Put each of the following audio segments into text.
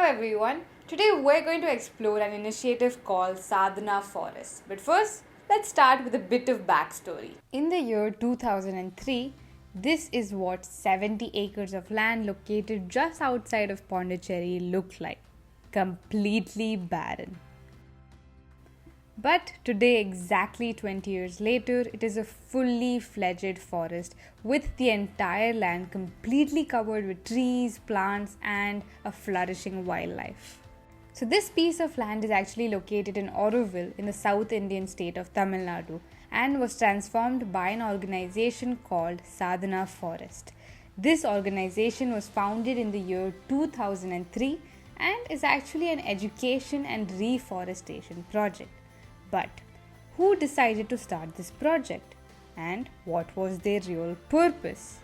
everyone. Today we're going to explore an initiative called Sadhana Forest. But first, let's start with a bit of backstory. In the year 2003, this is what 70 acres of land located just outside of Pondicherry looked like. Completely barren. But today, exactly 20 years later, it is a fully fledged forest with the entire land completely covered with trees, plants, and a flourishing wildlife. So, this piece of land is actually located in Auroville in the South Indian state of Tamil Nadu and was transformed by an organization called Sadhana Forest. This organization was founded in the year 2003 and is actually an education and reforestation project. But who decided to start this project and what was their real purpose?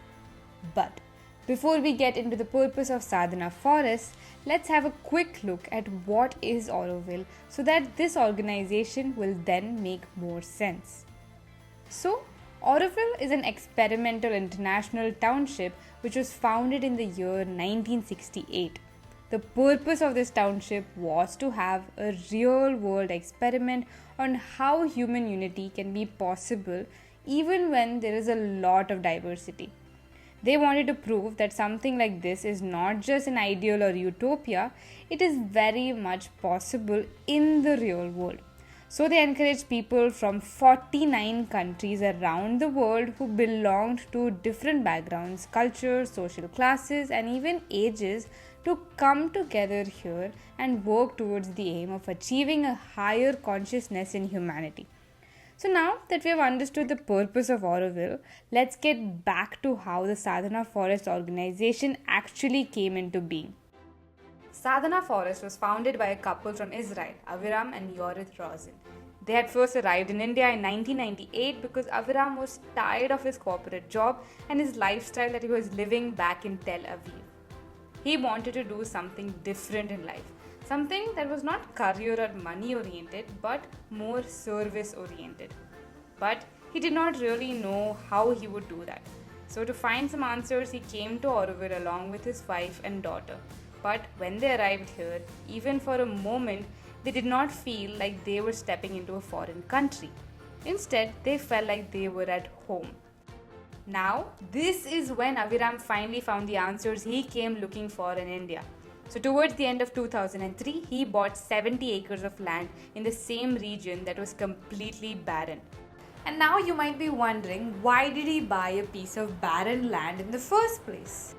But before we get into the purpose of Sadhana Forest, let's have a quick look at what is Auroville so that this organization will then make more sense. So, Auroville is an experimental international township which was founded in the year 1968. The purpose of this township was to have a real world experiment on how human unity can be possible even when there is a lot of diversity. They wanted to prove that something like this is not just an ideal or utopia, it is very much possible in the real world. So they encouraged people from 49 countries around the world who belonged to different backgrounds, cultures, social classes, and even ages to come together here and work towards the aim of achieving a higher consciousness in humanity. So now that we have understood the purpose of Auroville, let's get back to how the Sadhana Forest organization actually came into being. Sadhana Forest was founded by a couple from Israel, Aviram and Yorith Rosen. They had first arrived in India in 1998 because Aviram was tired of his corporate job and his lifestyle that he was living back in Tel Aviv. He wanted to do something different in life, something that was not career or money oriented but more service oriented. But he did not really know how he would do that. So to find some answers, he came to Auroville along with his wife and daughter. But when they arrived here, even for a moment, they did not feel like they were stepping into a foreign country. Instead, they felt like they were at home. Now, this is when Aviram finally found the answers he came looking for in India. So towards the end of 2003, he bought 70 acres of land in the same region that was completely barren. And now you might be wondering, why did he buy a piece of barren land in the first place?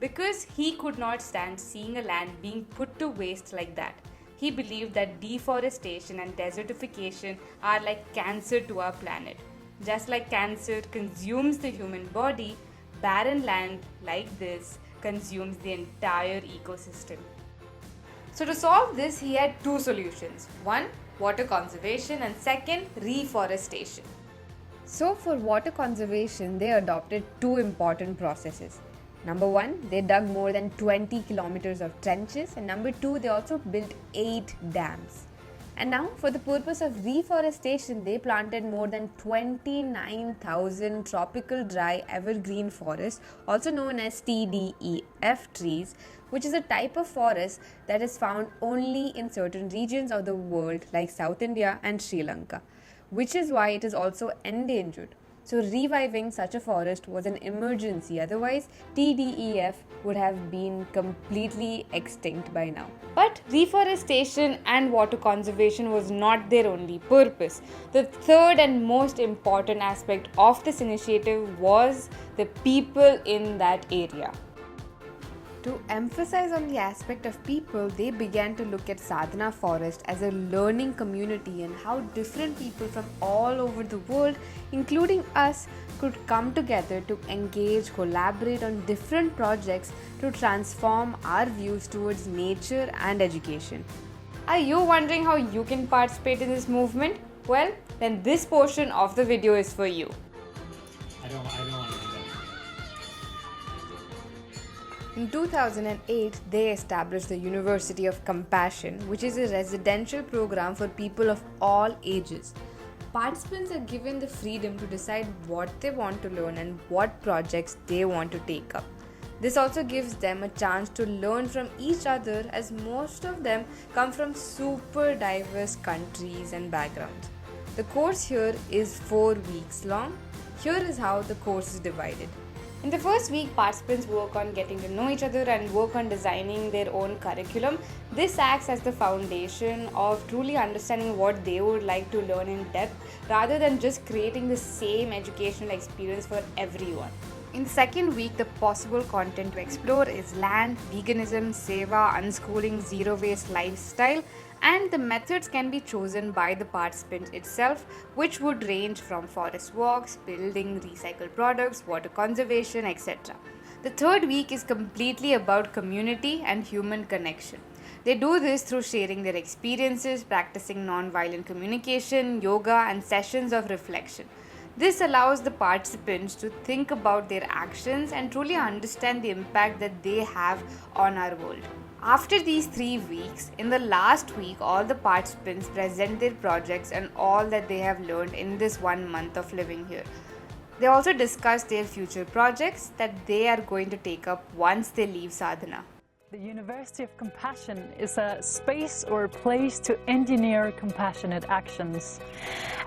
Because he could not stand seeing a land being put to waste like that. He believed that deforestation and desertification are like cancer to our planet. Just like cancer consumes the human body, barren land like this consumes the entire ecosystem. So to solve this, he had two solutions. One, water conservation, and second, reforestation. So for water conservation, they adopted two important processes. Number one, they dug more than 20 kilometers of trenches, and number two, they also built 8 dams. And now, for the purpose of reforestation, they planted more than 29,000 tropical dry evergreen forests, also known as TDEF trees, which is a type of forest that is found only in certain regions of the world like South India and Sri Lanka, which is why it is also endangered. So reviving such a forest was an emergency, otherwise TDEF would have been completely extinct by now. But reforestation and water conservation was not their only purpose. The third and most important aspect of this initiative was the people in that area. To emphasize on the aspect of people, they began to look at Sadhana Forest as a learning community and how different people from all over the world, including us, could come together to engage, collaborate on different projects to transform our views towards nature and education. Are you wondering how you can participate in this movement? Well, then this portion of the video is for you. I don't want to do that. In 2008, they established the University of Compassion, which is a residential program for people of all ages. Participants are given the freedom to decide what they want to learn and what projects they want to take up. This also gives them a chance to learn from each other, as most of them come from super diverse countries and backgrounds. The course here is 4 weeks long. Here is how the course is divided. In the first week, participants work on getting to know each other and work on designing their own curriculum. This acts as the foundation of truly understanding what they would like to learn in depth, rather than just creating the same educational experience for everyone. In the second week, the possible content to explore is land, veganism, seva, unschooling, zero waste lifestyle, and the methods can be chosen by the participant itself, which would range from forest walks, building recycled products, water conservation, etc. The third week is completely about community and human connection. They do this through sharing their experiences, practicing non-violent communication, yoga, and sessions of reflection. This allows the participants to think about their actions and truly understand the impact that they have on our world. After these 3 weeks, in the last week, all the participants present their projects and all that they have learned in this 1 month of living here. They also discuss their future projects that they are going to take up once they leave Sadhana. The University of Compassion is a space or a place to engineer compassionate actions.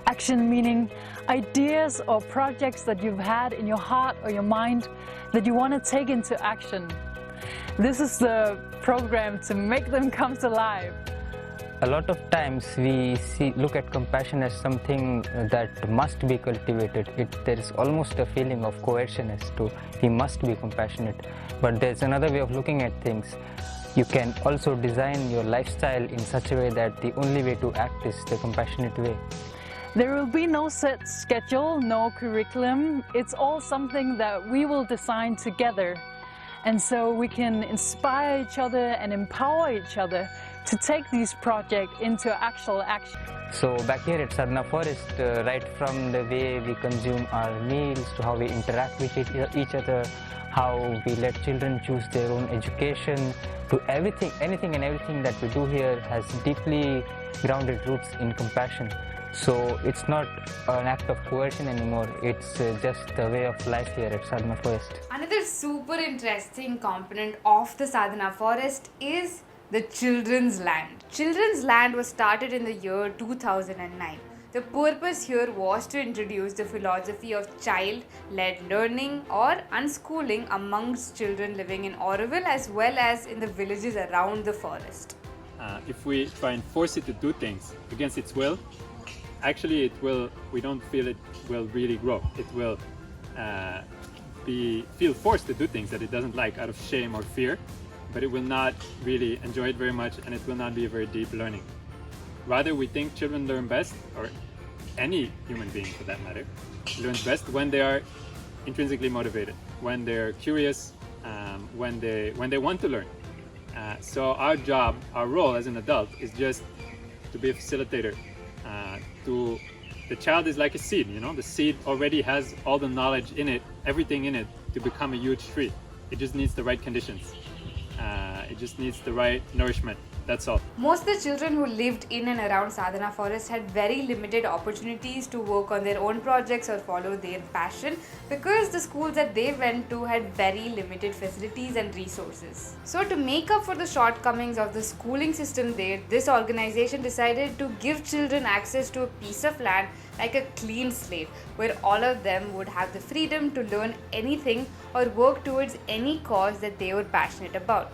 Action meaning ideas or projects that you've had in your heart or your mind that you want to take into action. This is the program to make them come to life. A lot of times we look at compassion as something that must be cultivated. There is almost a feeling of coercion as to we must be compassionate. But there's another way of looking at things. You can also design your lifestyle in such a way that the only way to act is the compassionate way. There will be no set schedule, no curriculum. It's all something that we will design together. And so we can inspire each other and empower each other to take these projects into actual action. So back here at Sadhana Forest, right from the way we consume our meals to how we interact with each other, how we let children choose their own education, to anything and everything that we do here has deeply grounded roots in compassion. So it's not an act of coercion anymore, it's just the way of life here at Sadhana Forest. Another super interesting component of the Sadhana Forest is the Children's Land. Children's Land was started in the year 2009. The purpose here was to introduce the philosophy of child-led learning or unschooling amongst children living in Auroville as well as in the villages around the forest. If we try and force it to do things against its will, actually we don't feel it will really grow. It will feel forced to do things that it doesn't like out of shame or fear, but it will not really enjoy it very much, and it will not be a very deep learning. Rather, we think children learn best, or any human being for that matter, learns best when they are intrinsically motivated, when they're curious, when they want to learn. So our job, our role as an adult is just to be a facilitator. The child is like a seed, the seed already has all the knowledge in it, everything in it to become a huge tree. It just needs the right conditions. It just needs the right nourishment. That's all. Most of the children who lived in and around Sadhana Forest had very limited opportunities to work on their own projects or follow their passion because the schools that they went to had very limited facilities and resources. So to make up for the shortcomings of the schooling system there, this organization decided to give children access to a piece of land like a clean slate where all of them would have the freedom to learn anything or work towards any cause that they were passionate about.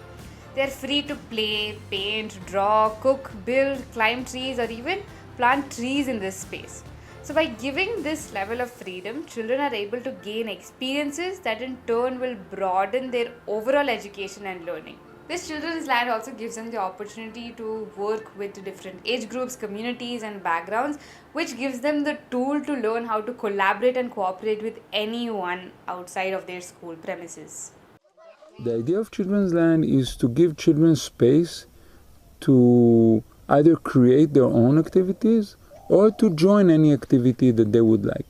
They are free to play, paint, draw, cook, build, climb trees, or even plant trees in this space. So by giving this level of freedom, children are able to gain experiences that in turn will broaden their overall education and learning. This children's land also gives them the opportunity to work with different age groups, communities, and backgrounds, which gives them the tool to learn how to collaborate and cooperate with anyone outside of their school premises. The idea of Children's Land is to give children space to either create their own activities or to join any activity that they would like.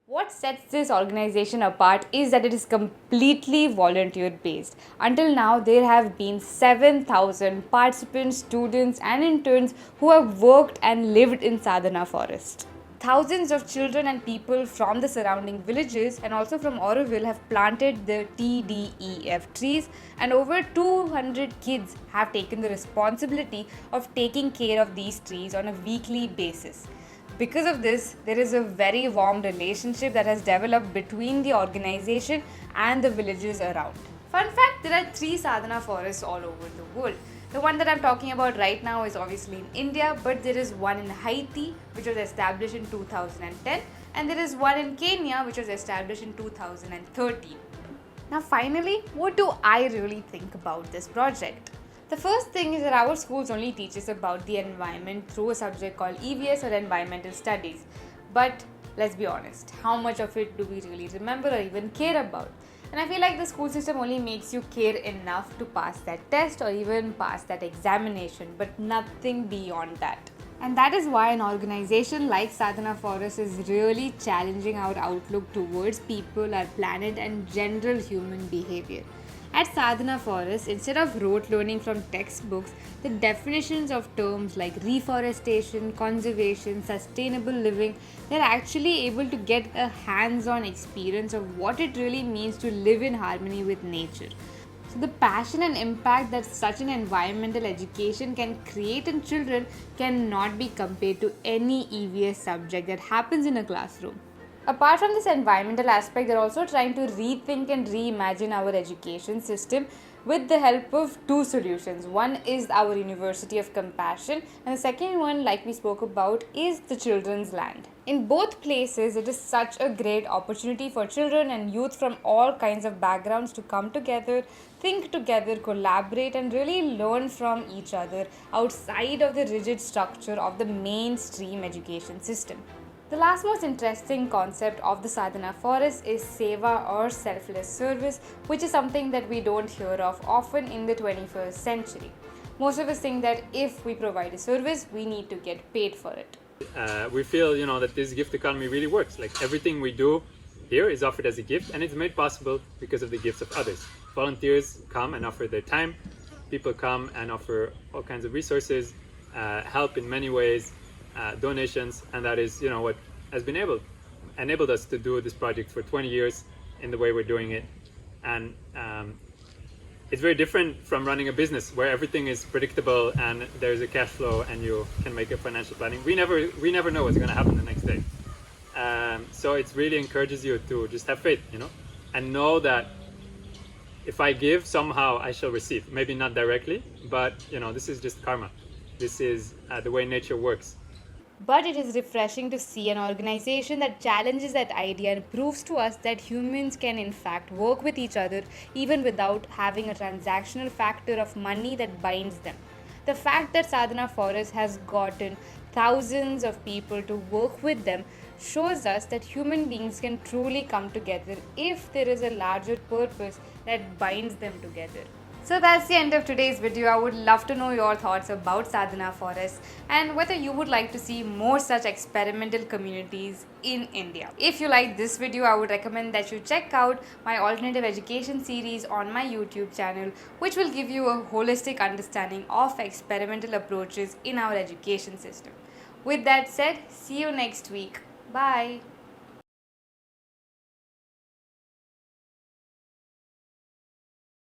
What sets this organization apart is that it is completely volunteer based. Until now, there have been 7,000 participants, students, and interns who have worked and lived in Sadhana Forest. Thousands of children and people from the surrounding villages and also from Auroville have planted the TDEF trees, and over 200 kids have taken the responsibility of taking care of these trees on a weekly basis. Because of this, there is a very warm relationship that has developed between the organization and the villages around. Fun fact, there are 3 sadhana forests all over the world. The one that I'm talking about right now is obviously in India, but there is one in Haiti, which was established in 2010, and there is one in Kenya, which was established in 2013. Now finally, what do I really think about this project? The first thing is that our schools only teach us about the environment through a subject called EVS or Environmental Studies. But let's be honest, how much of it do we really remember or even care about? And I feel like the school system only makes you care enough to pass that test or even pass that examination, but nothing beyond that. And that is why an organization like Sadhana Forest is really challenging our outlook towards people, our planet, and general human behavior. At Sadhana Forest, instead of rote learning from textbooks, the definitions of terms like reforestation, conservation, sustainable living, they're actually able to get a hands-on experience of what it really means to live in harmony with nature. So the passion and impact that such an environmental education can create in children cannot be compared to any EVS subject that happens in a classroom. Apart from this environmental aspect, they're also trying to rethink and reimagine our education system with the help of 2 solutions. One is our University of Compassion, and the second one, like we spoke about, is the Children's Land. In both places, it is such a great opportunity for children and youth from all kinds of backgrounds to come together, think together, collaborate, and really learn from each other outside of the rigid structure of the mainstream education system. The last most interesting concept of the Sadhana Forest is seva or selfless service, which is something that we don't hear of often in the 21st century. Most of us think that if we provide a service, we need to get paid for it. We feel, that this gift economy really works. Like everything we do here is offered as a gift, and it's made possible because of the gifts of others. Volunteers come and offer their time. People come and offer all kinds of resources, help in many ways. Donations, and that is what has been enabled us to do this project for 20 years in the way we're doing it. And it's very different from running a business where everything is predictable and there's a cash flow and you can make a financial planning. We never know what's going to happen the next day. So it really encourages you to just have faith, and know that if I give, somehow I shall receive. Maybe not directly, but this is just karma. This is the way nature works. But it is refreshing to see an organization that challenges that idea and proves to us that humans can in fact work with each other even without having a transactional factor of money that binds them. The fact that Sadhana Forest has gotten thousands of people to work with them shows us that human beings can truly come together if there is a larger purpose that binds them together. So that's the end of today's video. I would love to know your thoughts about Sadhana Forest and whether you would like to see more such experimental communities in India. If you like this video, I would recommend that you check out my alternative education series on my YouTube channel, which will give you a holistic understanding of experimental approaches in our education system. With that said, see you next week. Bye.